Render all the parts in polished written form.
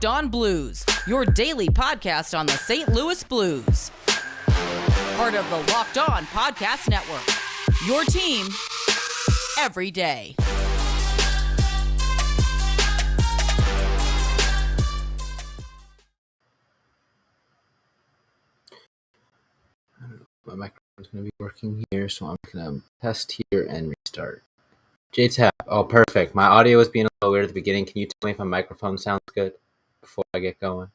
Locked On Blues, your daily podcast on the St. Louis Blues. Part of the Locked On Podcast Network, your team every day. My microphone's going to be working here, so I'm going to test here and restart. JTAP. Oh, perfect. My audio was being a little weird at the beginning. Can you tell me if my microphone sounds good before I get going?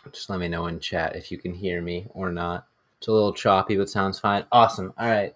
Just let me know in chat if you can hear me or not. It's a little choppy, but sounds fine. Awesome. All right.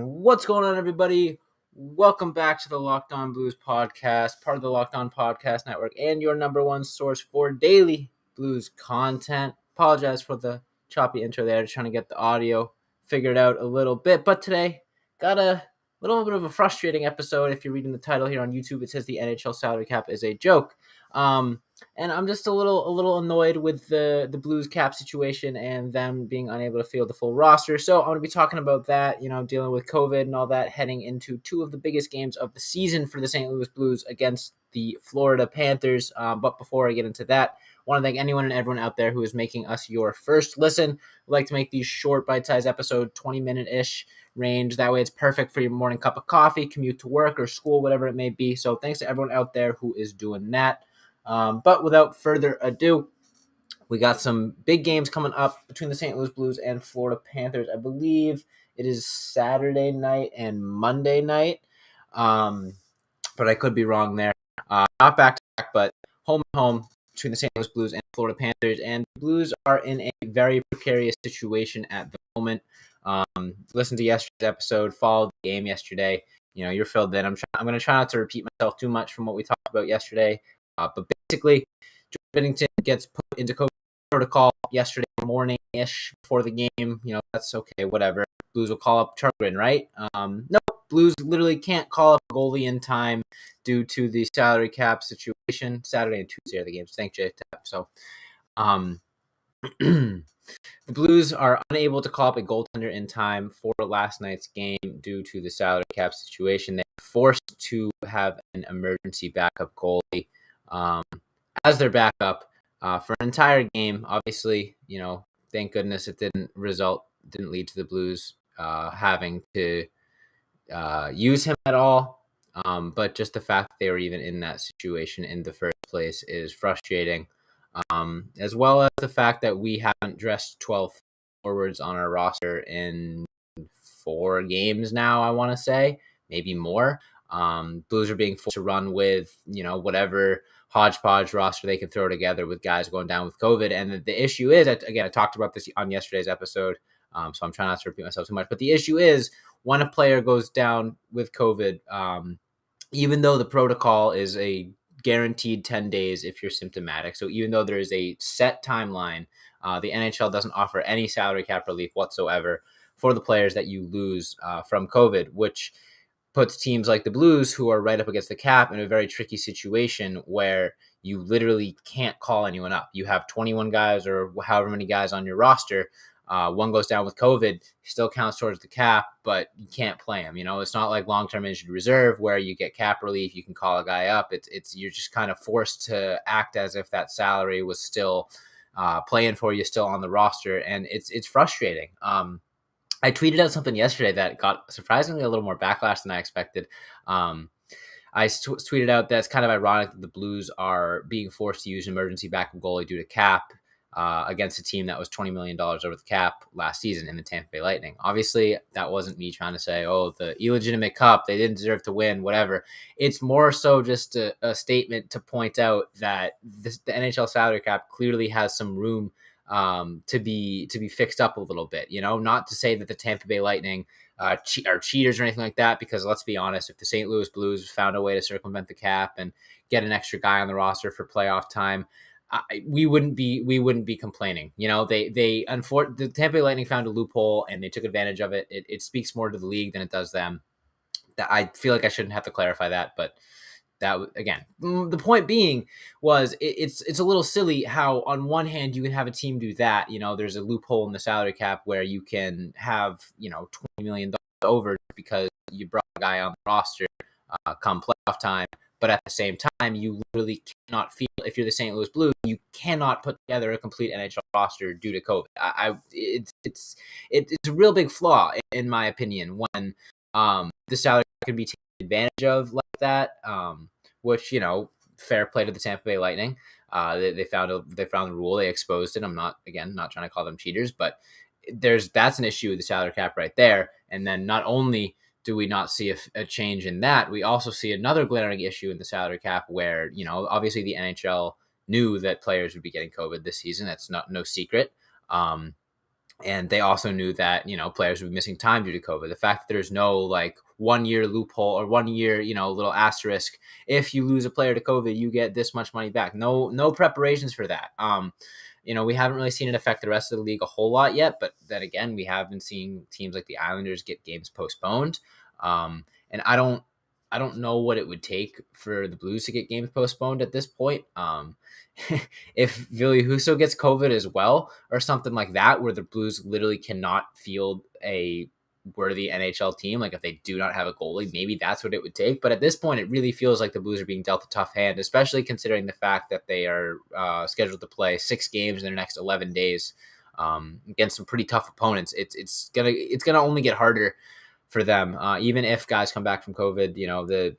What's going on, everybody? Welcome back to the Locked On Blues podcast, part of the Locked On Podcast Network, and your number one source for daily Blues content. Apologize for the choppy intro there, just trying to get the audio figured out a little bit. But today, got a little bit of a frustrating episode. If you're reading the title here on YouTube, it says the NHL salary cap is a joke. And I'm just a little annoyed with the Blues cap situation and them being unable to field the full roster. So I'm going to be talking about that, dealing with COVID and all that, heading into two of the biggest games of the season for the St. Louis Blues against the Florida Panthers. But before I get into that, I want to thank anyone and everyone out there who is making us your first listen. I'd like to make these short, bite-sized episode, 20-minute-ish range. That way it's perfect for your morning cup of coffee, commute to work or school, whatever it may be. So thanks to everyone out there who is doing that. But without further ado, we got some big games coming up between the St. Louis Blues and Florida Panthers. I believe it is Saturday night and Monday night, but I could be wrong there. Not back-to-back, but home between the St. Louis Blues and Florida Panthers. And the Blues are in a very precarious situation at the moment. Listen to yesterday's episode, followed the game yesterday. You're filled in. I'm going to try not to repeat myself too much from what we talked about yesterday. But basically, George Bennington gets put into COVID protocol yesterday morning-ish before the game. That's okay, whatever. Blues will call up Chargren, right? No, Blues literally can't call up a goalie in time due to the salary cap situation. Saturday and Tuesday are the games. Thank you, JTAP. So, the Blues are unable to call up a goaltender in time for last night's game due to the salary cap situation. They're forced to have an emergency backup goalie as their backup for an entire game. Obviously, thank goodness it didn't lead to the Blues having to use him at all. But just the fact that they were even in that situation in the first place is frustrating. As well as the fact that we haven't dressed 12 forwards on our roster in 4 games now, I want to say, maybe more. Blues are being forced to run with, whatever hodgepodge roster they can throw together with guys going down with COVID. And the issue is, again, I talked about this on yesterday's episode, so I'm trying not to repeat myself too much. But the issue is when a player goes down with COVID, even though the protocol is a guaranteed 10 days if you're symptomatic. So even though there is a set timeline, the NHL doesn't offer any salary cap relief whatsoever for the players that you lose from COVID, which puts teams like the Blues, who are right up against the cap, in a very tricky situation where you literally can't call anyone up. You have 21 guys or however many guys on your roster. One goes down with COVID, still counts towards the cap, but you can't play him. It's not like long-term injured reserve where you get cap relief, you can call a guy up. You're just kind of forced to act as if that salary was still playing for you, still on the roster, and it's frustrating. I tweeted out something yesterday that got surprisingly a little more backlash than I expected. I tweeted out that it's kind of ironic that the Blues are being forced to use an emergency backup goalie due to cap against a team that was $20 million over the cap last season in the Tampa Bay Lightning. Obviously, that wasn't me trying to say, the illegitimate cup, they didn't deserve to win, whatever. It's more so just a statement to point out that the NHL salary cap clearly has some room to be fixed up a little bit, not to say that the Tampa Bay Lightning are cheaters or anything like that, because let's be honest, if the St. Louis Blues found a way to circumvent the cap and get an extra guy on the roster for playoff time, we wouldn't be complaining. The Tampa Bay Lightning found a loophole and they took advantage of it. It speaks more to the league than it does them. I feel like I shouldn't have to clarify that, but again, the point being was it's a little silly how on one hand you can have a team do that. There's a loophole in the salary cap where you can have $20 million over because you brought a guy on the roster come playoff time. But at the same time, you literally cannot feel, if you're the St. Louis Blues, you cannot put together a complete NHL roster due to COVID. It's a real big flaw in my opinion when the salary can be taken advantage of like that. Which fair play to the Tampa Bay Lightning. They found the rule, they exposed it. I'm not trying to call them cheaters, but that's an issue with the salary cap right there. And then not only do we not see a change in that, we also see another glaring issue in the salary cap where, obviously the NHL knew that players would be getting COVID this season. That's no secret. And they also knew that, players would be missing time due to COVID. The fact that there's no 1 year loophole or 1 year, little asterisk. If you lose a player to COVID, you get this much money back. No preparations for that. We haven't really seen it affect the rest of the league a whole lot yet, but then again, we have been seeing teams like the Islanders get games postponed. And I don't know what it would take for the Blues to get games postponed at this point. If Ville Husso gets COVID as well or something like that, where the Blues literally cannot field a worthy NHL team, like if they do not have a goalie, maybe that's what it would take. But at this point, it really feels like the Blues are being dealt a tough hand, especially considering the fact that they are scheduled to play 6 games in their next 11 days against some pretty tough opponents. It's gonna only get harder for them, even if guys come back from COVID.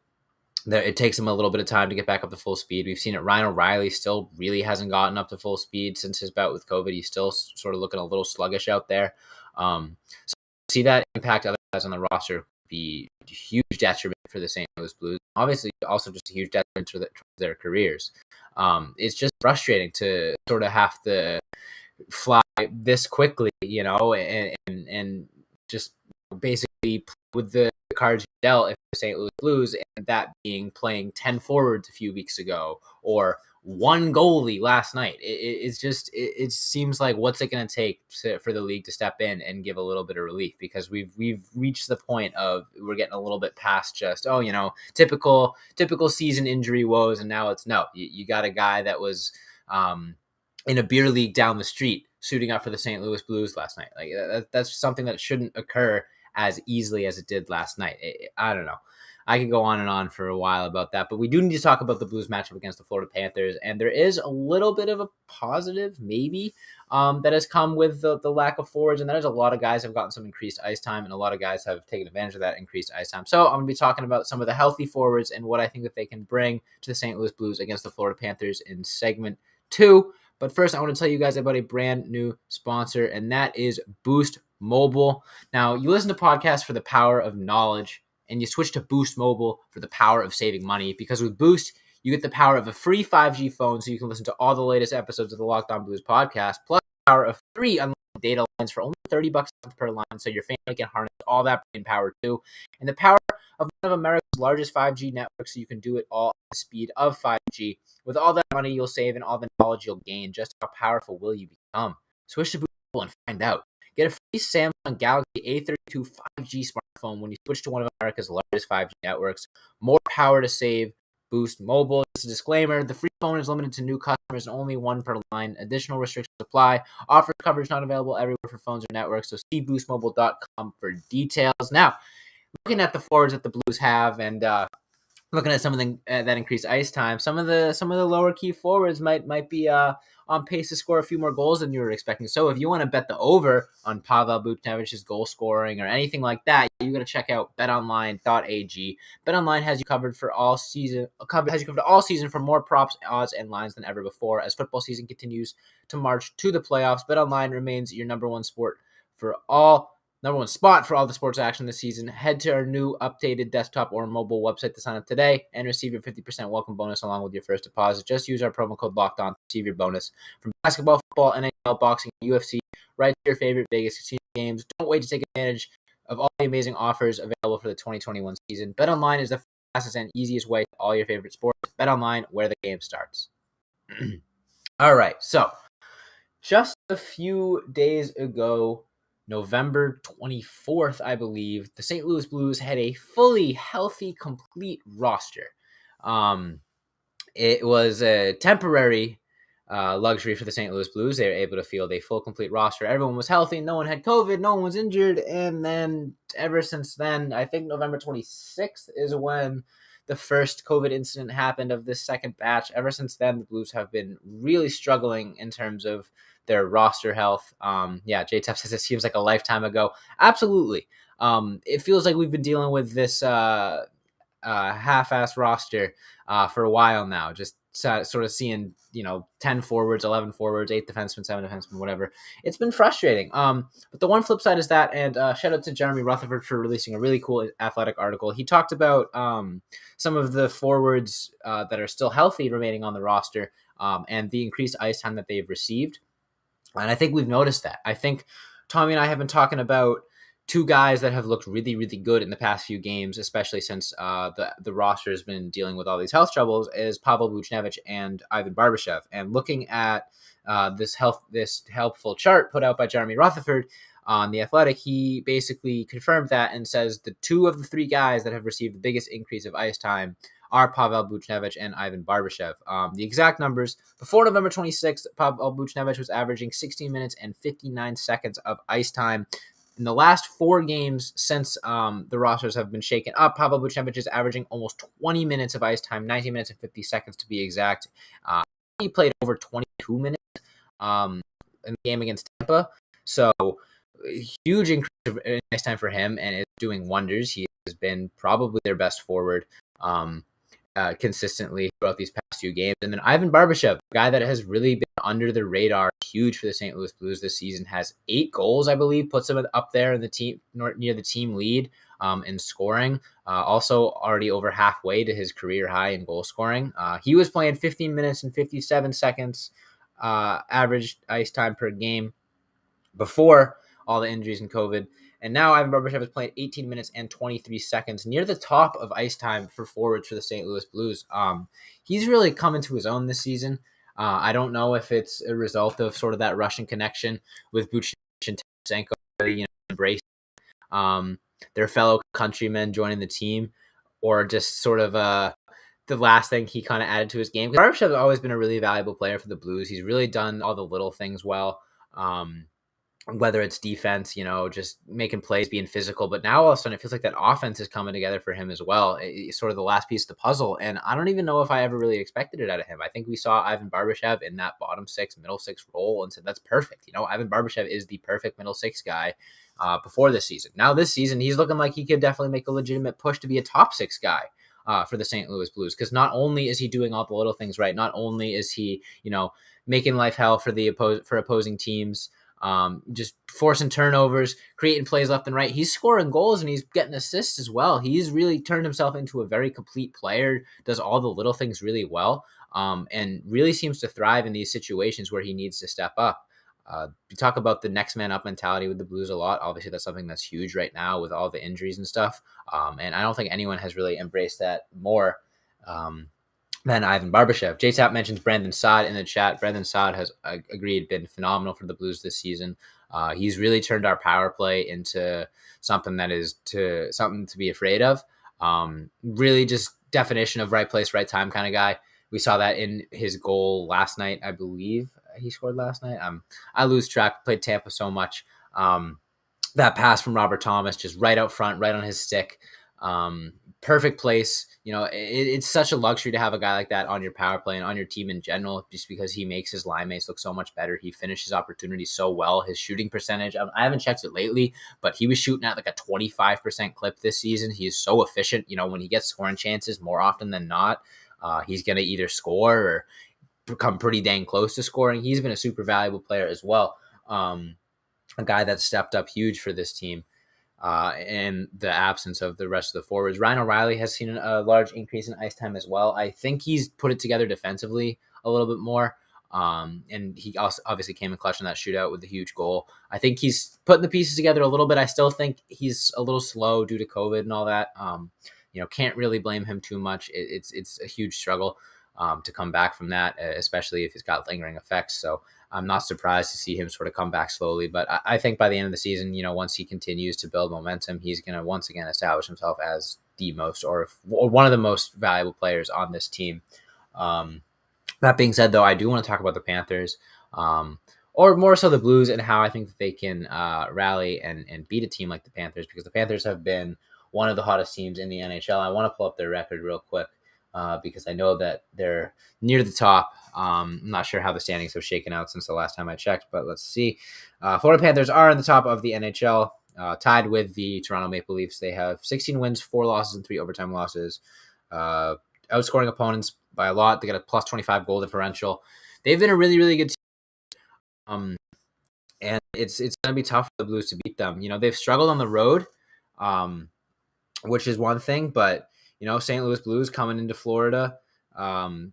It takes them a little bit of time to get back up to full speed. We've seen it. Ryan O'Reilly still really hasn't gotten up to full speed since his bout with COVID. He's still sort of looking a little sluggish out there. So see that impact other guys on the roster be a huge detriment for the St. Louis Blues. Obviously, also just a huge detriment to their careers. It's just frustrating to sort of have to fly this quickly, and just basically with the cards dealt if the St. Louis Blues, and that being playing 10 forwards a few weeks ago or one goalie last night. It seems like what's it going to take for the league to step in and give a little bit of relief, because we've reached the point of we're getting a little bit past just typical season injury woes, and now it's you got a guy that was in a beer league down the street suiting up for the St. Louis Blues last night. That's something that shouldn't occur as easily as it did last night. I don't know. I could go on and on for a while about that, but we do need to talk about the Blues matchup against the Florida Panthers, and there is a little bit of a positive, maybe, that has come with the lack of forwards, and that is a lot of guys have gotten some increased ice time, and a lot of guys have taken advantage of that increased ice time. So I'm going to be talking about some of the healthy forwards and what I think that they can bring to the St. Louis Blues against the Florida Panthers in segment 2. But first, I want to tell you guys about a brand new sponsor, and that is Boost Mobile. Now, you listen to podcasts for the power of knowledge, and you switch to Boost Mobile for the power of saving money, because with Boost, you get the power of a free 5G phone so you can listen to all the latest episodes of the Locked On Blues podcast, plus the power of 3 unlimited data lines for only $30 per line, so your family can harness all that brain power too, and the power of one of America's largest 5G networks, so you can do it all at the speed of 5G. With all that money you'll save and all the knowledge you'll gain, just how powerful will you become? Switch to Boost Mobile and find out. Get a free Samsung Galaxy A32 5G smartphone when you switch to one of America's largest 5G networks. More power to save. Boost Mobile. Just a disclaimer, the free phone is limited to new customers and only one per line. Additional restrictions apply. Offers coverage not available everywhere for phones or networks, so see boostmobile.com for details. Now, looking at the forwards that the Blues have, and looking at some of that increased ice time, some of the lower key forwards might be on pace to score a few more goals than you were expecting. So if you want to bet the over on Pavel Buchnevich's goal scoring or anything like that, you got to check out betonline.ag. BetOnline has you covered for all season. Has you covered all season for more props, odds, and lines than ever before. As football season continues to march to the playoffs, BetOnline remains your number one spot for all the sports action this season. Head to our new updated desktop or mobile website to sign up today and receive your 50% welcome bonus along with your first deposit. Just use our promo code LOCKEDON to receive your bonus. From basketball, football, NHL, boxing, UFC, right to your favorite Vegas casino games. Don't wait to take advantage of all the amazing offers available for the 2021 season. BetOnline is the fastest and easiest way to all your favorite sports. BetOnline, where the game starts. All right, so just a few days ago, November 24th, I believe, the St. Louis Blues had a fully healthy, complete roster. It was a temporary luxury for the St. Louis Blues. They were able to field a full, complete roster. Everyone was healthy. No one had COVID. No one was injured. And then ever since then, I think November 26th is when the first COVID incident happened of this second batch. Ever since then, the Blues have been really struggling in terms of their roster health. JTF says it seems like a lifetime ago. Absolutely. It feels like we've been dealing with this half-ass roster for a while now. Just sort of seeing 10 forwards, 11 forwards, 8 defensemen, 7 defensemen, whatever. It's been frustrating. But the one flip side is that, and shout out to Jeremy Rutherford for releasing a really cool Athletic article. He talked about some of the forwards that are still healthy remaining on the roster, and the increased ice time that they've received. And I think we've noticed that. I think Tommy and I have been talking about two guys that have looked really, really good in the past few games, especially since the roster has been dealing with all these health troubles, is Pavel Buchnevich and Ivan Barbashev. And looking at this helpful chart put out by Jeremy Rutherford on The Athletic, he basically confirmed that and says the two of the three guys that have received the biggest increase of ice time are Pavel Buchnevich and Ivan Barbashev. The exact numbers: before November 26th, Pavel Buchnevich was averaging 16 minutes and 59 seconds of ice time. In the last 4 games since the rosters have been shaken up, Pavel Buchnevich is averaging almost 20 minutes of ice time, 19 minutes and 50 seconds to be exact. He played over 22 minutes in the game against Tampa. So, huge increase in ice time for him, and it's doing wonders. He has been probably their best forward consistently throughout these past few games. And then Ivan Barbashev, a guy that has really been under the radar, huge for the St. Louis Blues this season, has 8 goals, I believe, puts him up there in the team near the team lead in scoring. Also already over halfway to his career high in goal scoring. He was playing 15 minutes and 57 seconds average ice time per game before all the injuries and COVID. And now Ivan Barbashev is playing 18 minutes and 23 seconds, near the top of ice time for forwards for the St. Louis Blues. He's really come into his own this season. I don't know if it's a result of sort of that Russian connection with Buchnevich and Tarasenko, really, embrace their fellow countrymen joining the team, or just sort of the last thing he kind of added to his game. Barbashev has always been a really valuable player for the Blues. He's really done all the little things well. Whether it's defense, just making plays, being physical. But now all of a sudden it feels like that offense is coming together for him as well. It's sort of the last piece of the puzzle. And I don't even know if I ever really expected it out of him. I think we saw Ivan Barbashev in that bottom 6, middle 6 role and said, that's perfect. Ivan Barbashev is the perfect middle 6 guy before this season. Now this season, he's looking like he could definitely make a legitimate push to be a top 6 guy for the St. Louis Blues. Because not only is he doing all the little things right, not only is he, making life hell for opposing teams, just forcing turnovers, creating plays left and right. He's scoring goals and he's getting assists as well. He's really turned himself into a very complete player, does all the little things really well, and really seems to thrive in these situations where he needs to step up. We talk about the next man up mentality with the Blues a lot. Obviously, that's something that's huge right now with all the injuries and stuff. And I don't think anyone has really embraced that more than Ivan Barbashev. JTap mentions Brandon Saad in the chat. Brandon Saad has agreed, been phenomenal for the Blues this season. He's really turned our power play into something that is something to be afraid of. Really just definition of right place, right time kind of guy. We saw that in his goal last night, I believe he scored last night. I lose track, played Tampa so much. That pass from Robert Thomas, just right out front, right on his stick. Perfect place. It's such a luxury to have a guy like that on your power play and on your team in general, just because he makes his line mates look so much better. He finishes opportunities so well. His shooting percentage, I haven't checked it lately, but he was shooting at like a 25% clip this season. He is so efficient. When he gets scoring chances more often than not, he's going to either score or become pretty dang close to scoring. He's been a super valuable player as well. A guy that stepped up huge for this team. In the absence of the rest of the forwards. Ryan O'Reilly has seen a large increase in ice time as well. I think he's put it together defensively a little bit more. And he also obviously came in clutch in that shootout with the huge goal. I think he's putting the pieces together a little bit. I still think he's a little slow due to COVID and all that. Can't really blame him too much. It's a huge struggle to come back from that, especially if it's got lingering effects. So I'm not surprised to see him sort of come back slowly. But I think by the end of the season, once he continues to build momentum, he's going to once again establish himself as the most or one of the most valuable players on this team. That being said, though, I do want to talk about the Panthers, or more so the Blues, and how I think that they can rally and beat a team like the Panthers, because the Panthers have been one of the hottest teams in the NHL. I want to pull up their record real quick because I know that they're near the top. I'm not sure how the standings have shaken out since the last time I checked, but let's see. Florida Panthers are in the top of the NHL, tied with the Toronto Maple Leafs. They have 16 wins, 4 losses, and 3 overtime losses. Outscoring opponents by a lot. They got a plus 25 goal differential. They've been a really, really good team. And it's going to be tough for the Blues to beat them. They've struggled on the road, which is one thing, but St. Louis Blues coming into Florida on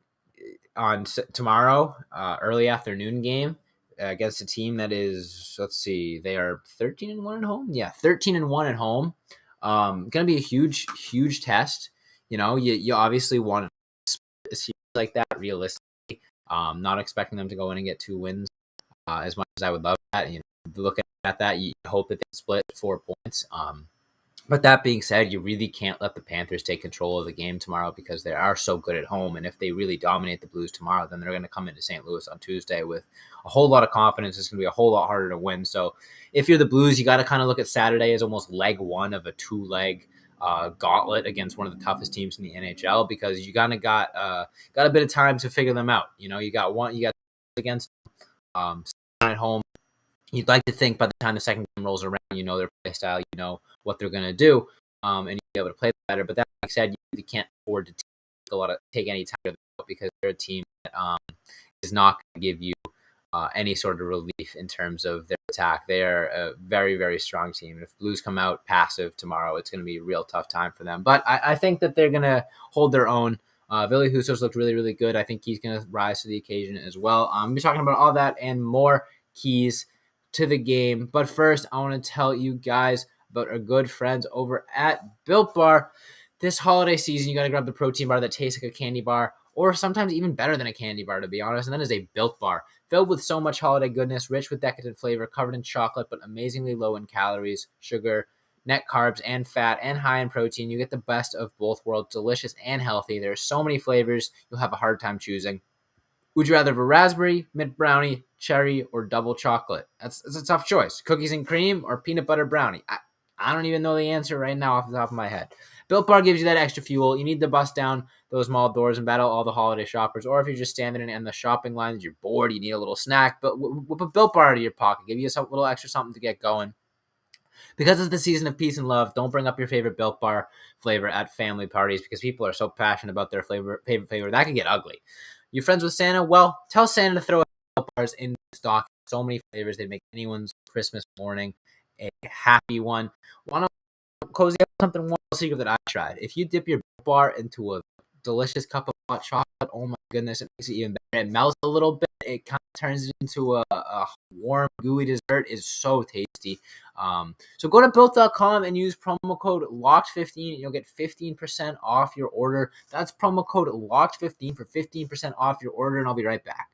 tomorrow, early afternoon game against a team that is, let's see, they are 13-1 at home. Yeah, 13-1 at home. Going to be a huge, huge test. You obviously want a series like that realistically. Not expecting them to go in and get 2 wins as much as I would love that. Looking at that, you hope that they split 4 points. But that being said, you really can't let the Panthers take control of the game tomorrow because they are so good at home. And if they really dominate the Blues tomorrow, then they're going to come into St. Louis on Tuesday with a whole lot of confidence. It's going to be a whole lot harder to win. So if you're the Blues, you got to kind of look at Saturday as almost leg 1 of a 2-leg gauntlet against one of the toughest teams in the NHL, because you got a bit of time to figure them out. You got against at home. You'd like to think by the time the second game rolls around, their play style, what they're going to do, and you'll be able to play better. But that being said, you can't afford to take any time because they're a team that is not going to give you any sort of relief in terms of their attack. They are a very, very strong team. And if Blues come out passive tomorrow, it's going to be a real tough time for them. But I think that they're going to hold their own. Ville Husso's looked really, really good. I think he's going to rise to the occasion as well. We'll be talking about all that and more keys to the game. But first, I want to tell you guys about our good friends over at Built Bar. This holiday season, you got to grab the protein bar that tastes like a candy bar, or sometimes even better than a candy bar, to be honest, and that is a Built Bar. Filled with so much holiday goodness, rich with decadent flavor, covered in chocolate, but amazingly low in calories, sugar, net carbs, and fat, and high in protein. You get the best of both worlds, delicious and healthy. There are so many flavors, you'll have a hard time choosing. Would you rather have a raspberry, mint brownie, cherry, or double chocolate? That's a tough choice. Cookies and cream or peanut butter brownie? I don't even know the answer right now off the top of my head. Built Bar gives you that extra fuel. You need to bust down those mall doors and battle all the holiday shoppers. Or if you're just standing in the shopping lines, you're bored, you need a little snack, but whip a Built Bar out of your pocket. Give you a little extra something to get going. Because it's the season of peace and love, don't bring up your favorite Built Bar flavor at family parties because people are so passionate about their favorite flavor. That can get ugly. You friends with Santa? Well, tell Santa to throw Built Bars in stock. So many flavors. They make anyone's Christmas morning a happy one. Want to cozy up something one secret that I tried? If you dip your Built Bar into a delicious cup of hot chocolate, oh my goodness, it makes it even better. It melts a little bit. It kind of turns it into a warm, gooey dessert. It's so tasty. So go to Built.com and use promo code LOCKED15 and you'll get 15% off your order. That's promo code LOCKED15 for 15% off your order, and I'll be right back.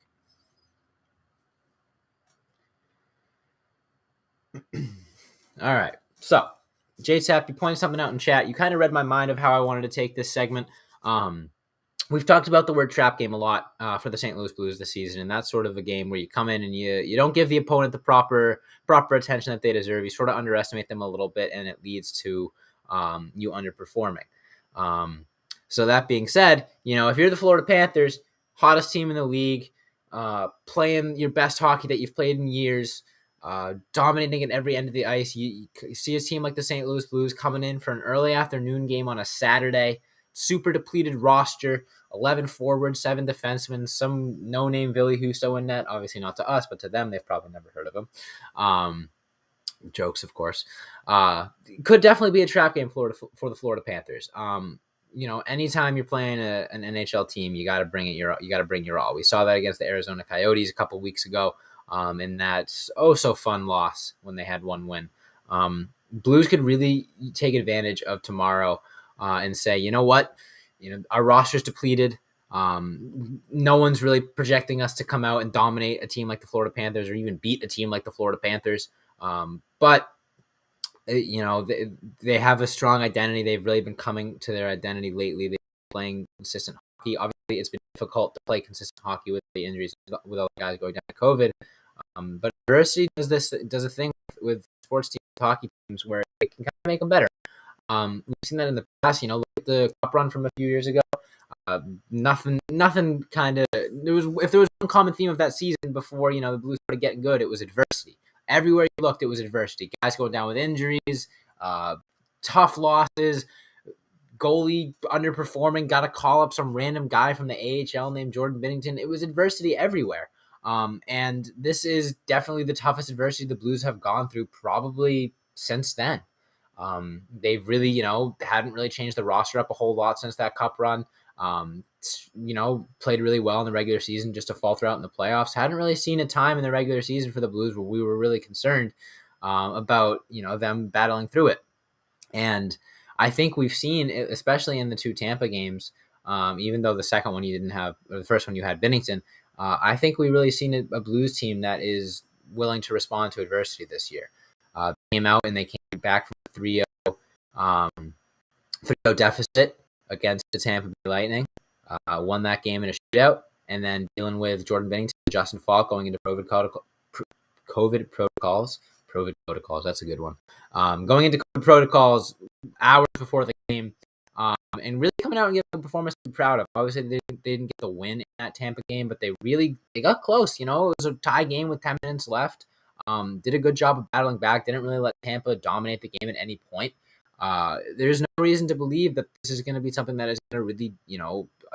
All right. So, JTAP, you pointed something out in chat. You kind of read my mind of how I wanted to take this segment. We've talked about the word trap game a lot for the St. Louis Blues this season, and that's sort of a game where you come in and you don't give the opponent the proper attention that they deserve. You sort of underestimate them a little bit, and it leads to you underperforming. So that being said, if you're the Florida Panthers, hottest team in the league, playing your best hockey that you've played in years, dominating at every end of the ice, you see a team like the St. Louis Blues coming in for an early afternoon game on a Saturday, super depleted roster, 11 forwards, 7 defensemen, some no-name Ville Husso in net. Obviously not to us, but to them, they've probably never heard of him. Jokes, of course. Could definitely be a trap game for the Florida Panthers. Anytime you're playing an NHL team, you got to bring your all. We saw that against the Arizona Coyotes a couple weeks ago, in that so fun loss when they had 1 win. Blues could really take advantage of tomorrow and say, you know what, our roster's depleted. No one's really projecting us to come out and dominate a team like the Florida Panthers or even beat a team like the Florida Panthers. But they have a strong identity. They've really been coming to their identity lately. They've been playing consistent hockey. Obviously, it's been difficult to play consistent hockey with the injuries, with all the guys going down to COVID. But adversity does a thing with sports teams, hockey teams, where it can kind of make them better. We've seen that in the past. Look at the cup run from a few years ago. Nothing kind of. If there was one common theme of that season before, the Blues started getting good, it was adversity. Everywhere you looked, it was adversity. Guys going down with injuries, tough losses, goalie underperforming, got to call up some random guy from the AHL named Jordan Binnington. It was adversity everywhere. And this is definitely the toughest adversity the Blues have gone through probably since then. They've really, hadn't really changed the roster up a whole lot since that cup run. Played really well in the regular season just to falter out in the playoffs. Hadn't really seen a time in the regular season for the Blues where we were really concerned about, them battling through it. And I think we've seen, especially in the two Tampa games, even though the second one you didn't have, or the first one you had Binnington, I think we really seen a Blues team that is willing to respond to adversity this year. They came out and they came back from a 3-0 deficit against the Tampa Bay Lightning, won that game in a shootout, and then dealing with Jordan Binnington and Justin Falk going into COVID protocols. COVID protocols, that's a good one. Going into COVID protocols hours before the game, and really coming out and giving a performance to be proud of. Obviously, they didn't get the win in that Tampa game, but they got close. It was a tie game with 10 minutes left. Did a good job of battling back. Didn't really let Tampa dominate the game at any point. There's no reason to believe that this is going to be something that is going to really,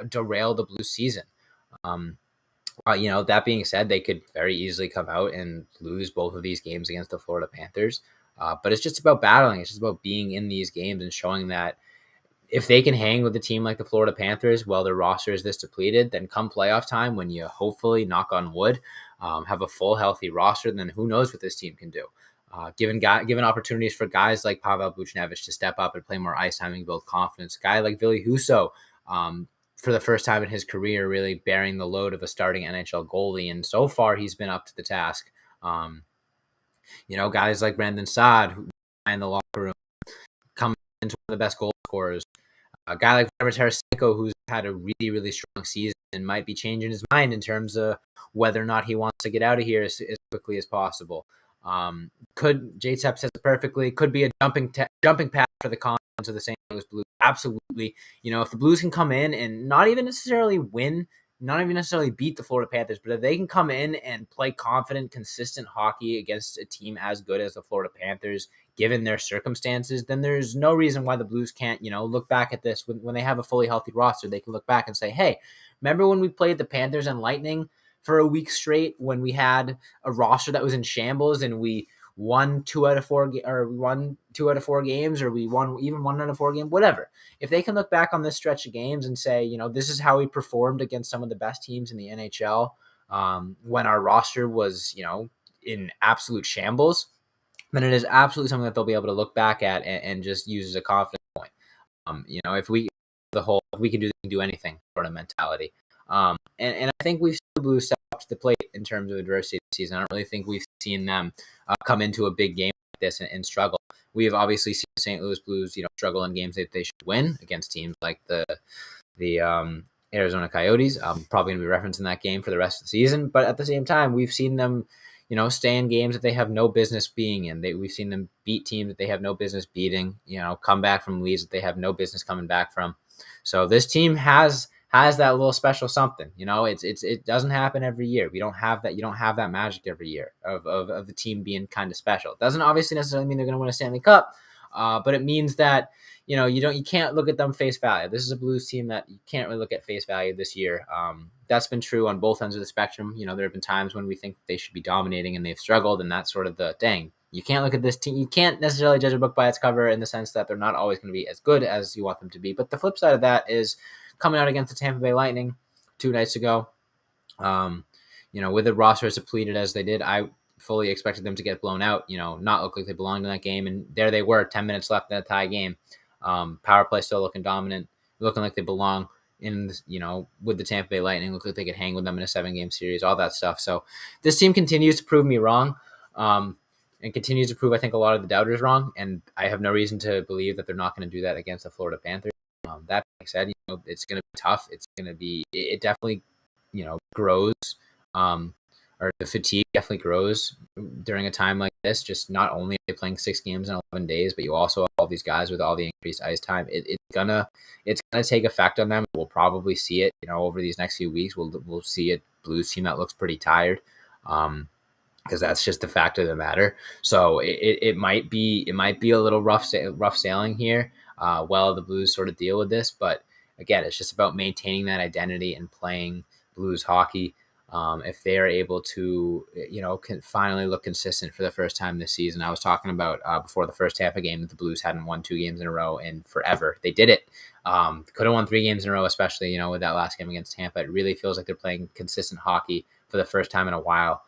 derail the Blues season. That being said, they could very easily come out and lose both of these games against the Florida Panthers. But it's just about battling. It's just about being in these games and showing that if they can hang with a team like the Florida Panthers while their roster is this depleted, then come playoff time, when you hopefully, knock on wood, have a full healthy roster, then who knows what this team can do. Given opportunities for guys like Pavel Buchnevich to step up and play more ice time and build confidence. A guy like Ville Husso, for the first time in his career, really bearing the load of a starting NHL goalie, and so far he's been up to the task. Guys like Brandon Saad, who in the locker room, come into one of the best goal scorers. A guy like Vladimir Tarasenko, who's had a really, really strong season and might be changing his mind in terms of whether or not he wants to get out of here as quickly as possible. Jay Tepp says it perfectly. Could be a jumping path for the confidence of the St. Louis Blues. Absolutely. If the Blues can come in and not even necessarily win, not even necessarily beat the Florida Panthers, but if they can come in and play confident, consistent hockey against a team as good as the Florida Panthers, given their circumstances, then there's no reason why the Blues can't, look back at this when they have a fully healthy roster. They can look back and say, hey, remember when we played the Panthers and Lightning for a week straight, when we had a roster that was in shambles and we won 2 out of 4 games, or we won 2 out of 4 games, or we won even 1 out of 4 games, whatever. If they can look back on this stretch of games and say, this is how we performed against some of the best teams in the NHL, when our roster was, in absolute shambles, then it is absolutely something that they'll be able to look back at and just use as a confidence point. If we can do anything sort of mentality. And I think we've seen the Blues step up to the plate in terms of adversity this season. I don't really think we've seen them come into a big game like this and struggle. We have obviously seen the St. Louis Blues, struggle in games that they should win against teams like the Arizona Coyotes. I'm probably going to be referencing that game for the rest of the season. But at the same time, we've seen them, stay in games that they have no business being in. We've seen them beat teams that they have no business beating, come back from leads that they have no business coming back from. So this team has that little special something. It doesn't happen every year. We don't have that. You don't have that magic every year of the team being kind of special. It doesn't obviously necessarily mean they're going to win a Stanley Cup, but it means that you can't look at them face value. This is a Blues team that you can't really look at face value this year. That's been true on both ends of the spectrum. There have been times when we think they should be dominating and they've struggled, and that's sort of the dang. You can't look at this team. You can't necessarily judge a book by its cover in the sense that they're not always going to be as good as you want them to be. But the flip side of that is coming out against the Tampa Bay Lightning 2 nights ago. With the roster as depleted as they did, I fully expected them to get blown out, not look like they belonged in that game. And there they were, 10 minutes left in that tie game. Power play still looking dominant, looking like they belong in, with the Tampa Bay Lightning, look like they could hang with them in a 7-game series, all that stuff. So this team continues to prove me wrong. and continues to prove, I think, a lot of the doubters wrong. And I have no reason to believe that they're not going to do that against the Florida Panthers. That being said, it's going to be tough. It's going to be, it definitely, grows. Or the fatigue definitely grows during a time like this. Just not only are they playing 6 games in 11 days, but you also have all these guys with all the increased ice time. It's gonna take effect on them. We'll probably see it, over these next few weeks. We'll see a Blues team that looks pretty tired. Because that's just the fact of the matter. So it might be a little rough sailing here while the Blues sort of deal with this. But again, it's just about maintaining that identity and playing Blues hockey. If they are able to, can finally look consistent for the first time this season. I was talking about before the first Tampa game that the Blues hadn't won 2 games in a row in forever. They did it. Could have won 3 games in a row, especially, with that last game against Tampa. It really feels like they're playing consistent hockey for the first time in a while.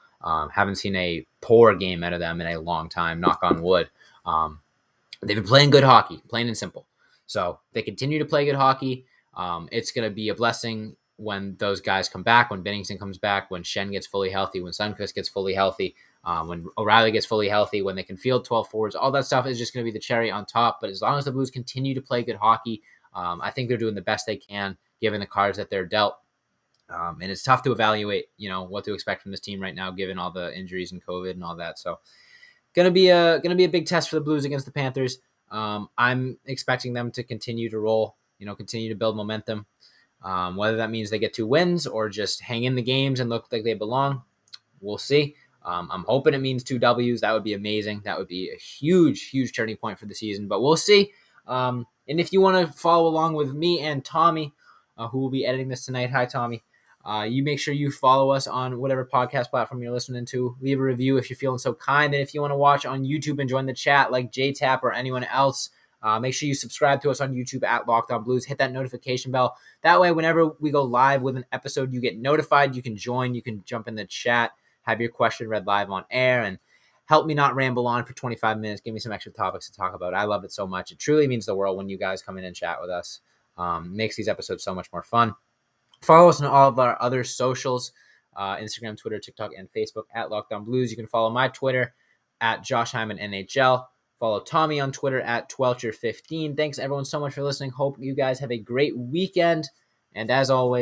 Haven't seen a poor game out of them in a long time, knock on wood. They've been playing good hockey, plain and simple. So they continue to play good hockey. It's going to be a blessing when those guys come back, when Binnington comes back, when Shen gets fully healthy, when Sundqvist gets fully healthy, when O'Reilly gets fully healthy, when they can field 12 forwards, all that stuff is just going to be the cherry on top. But as long as the Blues continue to play good hockey, I think they're doing the best they can given the cards that they're dealt. And it's tough to evaluate, what to expect from this team right now, given all the injuries and COVID and all that. So gonna be a big test for the Blues against the Panthers. I'm expecting them to continue to roll, continue to build momentum. Whether that means they get 2 wins or just hang in the games and look like they belong, we'll see. I'm hoping it means 2 Ws. That would be amazing. That would be a huge, huge turning point for the season, but we'll see. And if you want to follow along with me and Tommy, who will be editing this tonight. Hi, Tommy. You make sure you follow us on whatever podcast platform you're listening to. Leave a review if you're feeling so kind. And if you want to watch on YouTube and join the chat like JTap or anyone else, make sure you subscribe to us on YouTube at Locked On Blues. Hit that notification bell. That way, whenever we go live with an episode, you get notified. You can join. You can jump in the chat, have your question read live on air, and help me not ramble on for 25 minutes. Give me some extra topics to talk about. I love it so much. It truly means the world when you guys come in and chat with us. Makes these episodes so much more fun. Follow us on all of our other socials, Instagram, Twitter, TikTok, and Facebook at Locked On Blues. You can follow my Twitter at Josh Hyman NHL. Follow Tommy on Twitter at Twelcher15. Thanks, everyone, so much for listening. Hope you guys have a great weekend. And as always,